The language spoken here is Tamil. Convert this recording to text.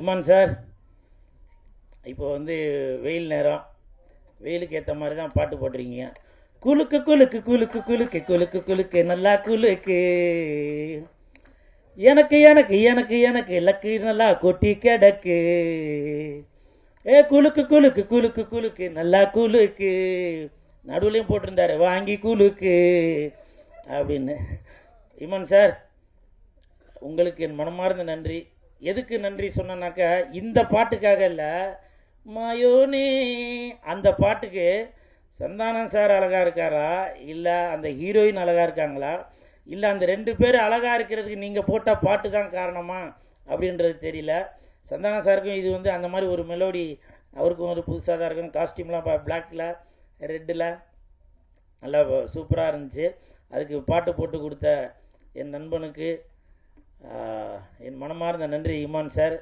இமான் சார், இப்போ வந்து வெயில் நேரம், வெயிலுக்கு ஏற்ற மாதிரி தான் பாட்டு போட்டிருக்கீங்க. குலுக்கு குலுக்கு குலுக்கு குலுக்கு குலுக்கு குலுக்கு நல்லா குலுக்கு, எனக்கு எனக்கு எனக்கு எனக்கு லக்கு நல்லா கொட்டி கிடக்கு, ஏ குலுக்கு குலுக்கு குலுக்கு குலுக்கு நல்லா குலுக்கு, நடுவுலையும் போட்டிருந்தாரு வாங்கி குலுக்கு அப்படின்னு. இமான் சார், உங்களுக்கு என் மனமார்ந்த நன்றி. எதுக்கு நன்றி சொன்னாக்கா, இந்த பாட்டுக்காக இல்லை, மாயோனே அந்த பாட்டுக்கு சந்தானம் சார் அழகா இருக்காரா, இல்லை அந்த ஹீரோயின் அழகா இருக்காங்களா, இல்லை அந்த ரெண்டு பேர் அழகா இருக்கிறதுக்கு நீங்கள் போட்ட பாட்டு தான் காரணமா அப்படின்றது தெரியல. சந்தானம் சாருக்கும் இது வந்து அந்த மாதிரி ஒரு மெலோடி, அவருக்கும் ஒரு புதுசாக தான் இருக்கும். காஸ்டியூம்லாம் பிளாக்கில் ரெட்டில் நல்லா சூப்பராக இருந்துச்சு. அதுக்கு பாட்டு போட்டு கொடுத்த என் நண்பனுக்கு என் மனமார்ந்த நன்றி இமான் சார்.